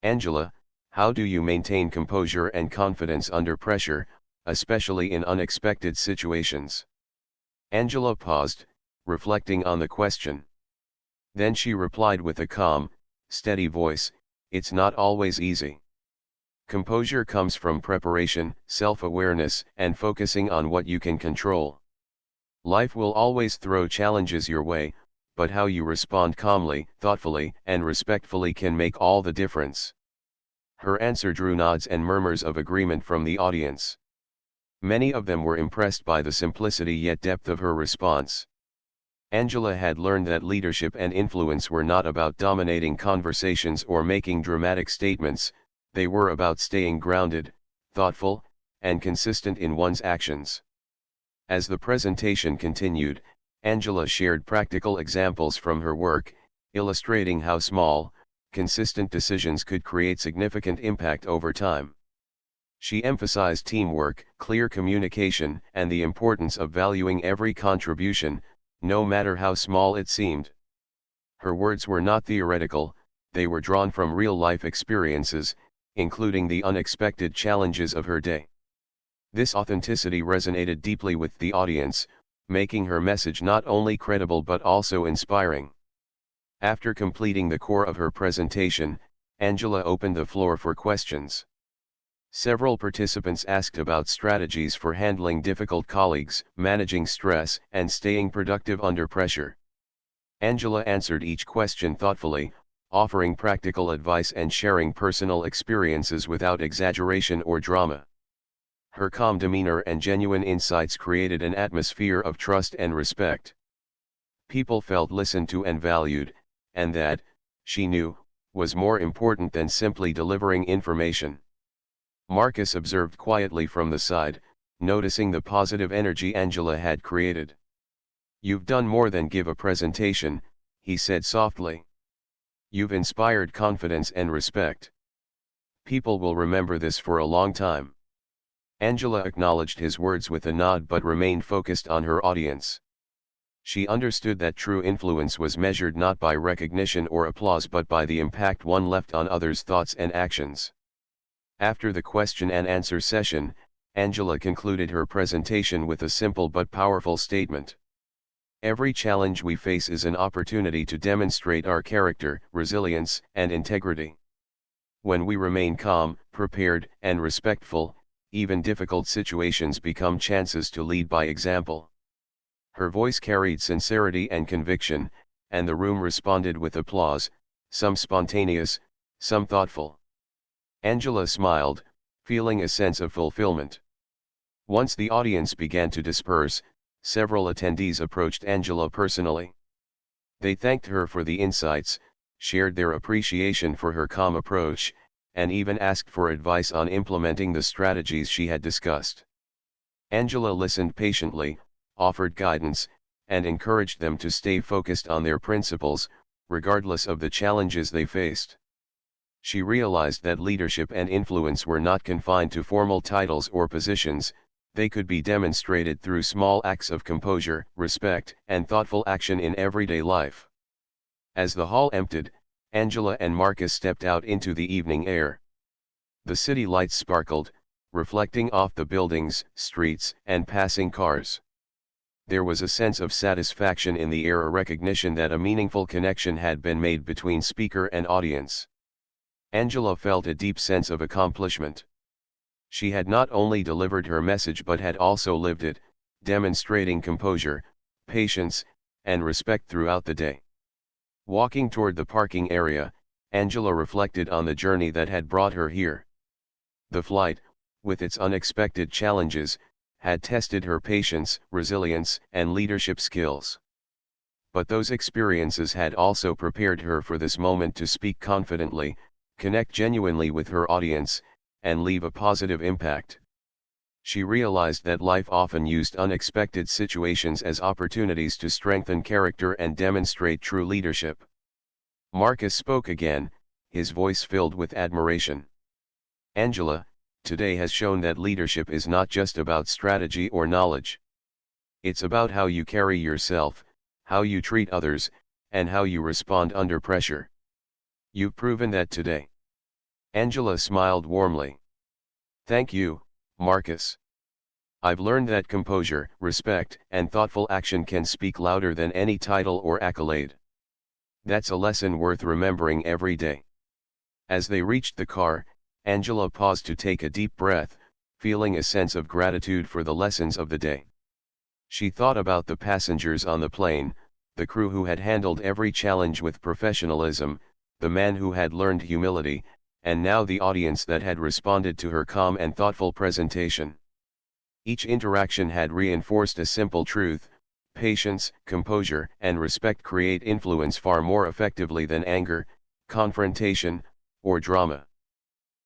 S1: "Angela, how do you maintain composure and confidence under pressure, especially in unexpected situations?" Angela paused, reflecting on the question. Then she replied with a calm, steady voice, "It's not always easy. Composure comes from preparation, self-awareness, and focusing on what you can control. Life will always throw challenges your way, but how you respond calmly, thoughtfully, and respectfully can make all the difference." Her answer drew nods and murmurs of agreement from the audience. Many of them were impressed by the simplicity yet depth of her response. Angela had learned that leadership and influence were not about dominating conversations or making dramatic statements, they were about staying grounded, thoughtful, and consistent in one's actions. As the presentation continued, Angela shared practical examples from her work, illustrating how small, consistent decisions could create significant impact over time. She emphasized teamwork, clear communication, and the importance of valuing every contribution, no matter how small it seemed. Her words were not theoretical, they were drawn from real-life experiences, including the unexpected challenges of her day. This authenticity resonated deeply with the audience, making her message not only credible but also inspiring. After completing the core of her presentation, Angela opened the floor for questions. Several participants asked about strategies for handling difficult colleagues, managing stress, and staying productive under pressure. Angela answered each question thoughtfully, offering practical advice and sharing personal experiences without exaggeration or drama. Her calm demeanor and genuine insights created an atmosphere of trust and respect. People felt listened to and valued, and that, she knew, was more important than simply delivering information. Marcus observed quietly from the side, noticing the positive energy Angela had created. "You've done more than give a presentation," he said softly. "You've inspired confidence and respect. People will remember this for a long time." Angela acknowledged his words with a nod but remained focused on her audience. She understood that true influence was measured not by recognition or applause but by the impact one left on others' thoughts and actions. After the question and answer session, Angela concluded her presentation with a simple but powerful statement. "Every challenge we face is an opportunity to demonstrate our character, resilience, and integrity. When we remain calm, prepared, and respectful, even difficult situations become chances to lead by example." Her voice carried sincerity and conviction, and the room responded with applause, some spontaneous, some thoughtful. Angela smiled, feeling a sense of fulfillment. Once the audience began to disperse, several attendees approached Angela personally. They thanked her for the insights, shared their appreciation for her calm approach, and even asked for advice on implementing the strategies she had discussed. Angela listened patiently, offered guidance, and encouraged them to stay focused on their principles, regardless of the challenges they faced. She realized that leadership and influence were not confined to formal titles or positions, they could be demonstrated through small acts of composure, respect, and thoughtful action in everyday life. As the hall emptied, Angela and Marcus stepped out into the evening air. The city lights sparkled, reflecting off the buildings, streets, and passing cars. There was a sense of satisfaction in the air, a recognition that a meaningful connection had been made between speaker and audience. Angela felt a deep sense of accomplishment. She had not only delivered her message but had also lived it, demonstrating composure, patience, and respect throughout the day. Walking toward the parking area, Angela reflected on the journey that had brought her here. The flight, with its unexpected challenges, had tested her patience, resilience, and leadership skills. But those experiences had also prepared her for this moment to speak confidently, connect genuinely with her audience, and leave a positive impact. She realized that life often used unexpected situations as opportunities to strengthen character and demonstrate true leadership. Marcus spoke again, his voice filled with admiration. "Angela, today has shown that leadership is not just about strategy or knowledge. It's about how you carry yourself, how you treat others, and how you respond under pressure. You've proven that today." Angela smiled warmly. "Thank you, Marcus. I've learned that composure, respect, and thoughtful action can speak louder than any title or accolade. That's a lesson worth remembering every day." As they reached the car, Angela paused to take a deep breath, feeling a sense of gratitude for the lessons of the day. She thought about the passengers on the plane, the crew who had handled every challenge with professionalism, the man who had learned humility, and now the audience that had responded to her calm and thoughtful presentation. Each interaction had reinforced a simple truth: patience, composure, and respect create influence far more effectively than anger, confrontation, or drama.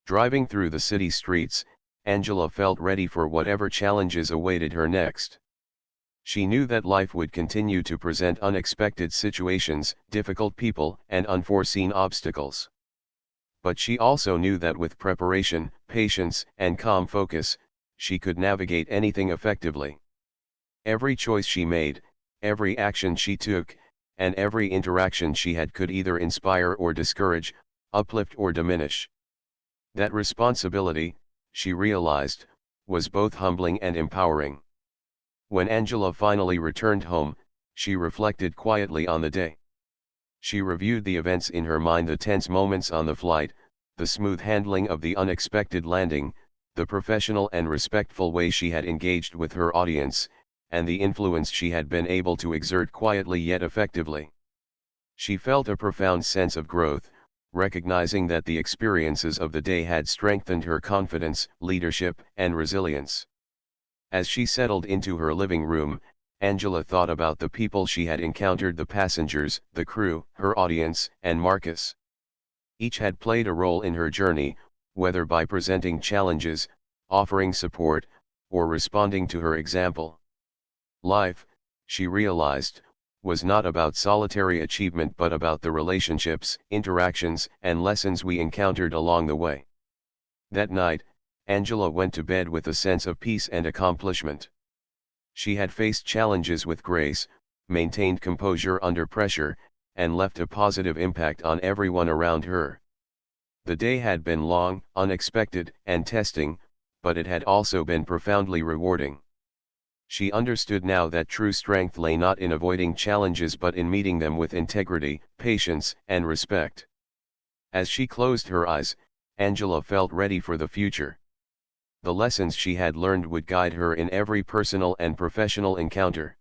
S1: Driving through the city streets, Angela felt ready for whatever challenges awaited her next. She knew that life would continue to present unexpected situations, difficult people, and unforeseen obstacles. But she also knew that with preparation, patience, and calm focus, she could navigate anything effectively. Every choice she made, every action she took, and every interaction she had could either inspire or discourage, uplift or diminish. That responsibility, she realized, was both humbling and empowering. When Angela finally returned home, she reflected quietly on the day. She reviewed the events in her mind: the tense moments on the flight, the smooth handling of the unexpected landing, the professional and respectful way she had engaged with her audience, and the influence she had been able to exert quietly yet effectively. She felt a profound sense of growth, recognizing that the experiences of the day had strengthened her confidence, leadership, and resilience. As she settled into her living room, Angela thought about the people she had encountered: the passengers, the crew, her audience, and Marcus. Each had played a role in her journey, whether by presenting challenges, offering support, or responding to her example. Life, she realized, was not about solitary achievement but about the relationships, interactions, and lessons we encountered along the way. That night, Angela went to bed with a sense of peace and accomplishment. She had faced challenges with grace, maintained composure under pressure, and left a positive impact on everyone around her. The day had been long, unexpected, and testing, but it had also been profoundly rewarding. She understood now that true strength lay not in avoiding challenges but in meeting them with integrity, patience, and respect. As she closed her eyes, Angela felt ready for the future. The lessons she had learned would guide her in every personal and professional encounter.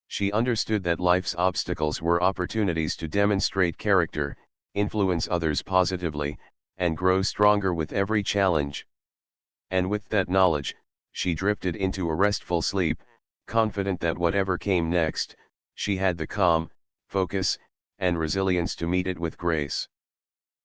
S1: She understood that life's obstacles were opportunities to demonstrate character, influence others positively, and grow stronger with every challenge. And with that knowledge, she drifted into a restful sleep, confident that whatever came next, she had the calm, focus, and resilience to meet it with grace.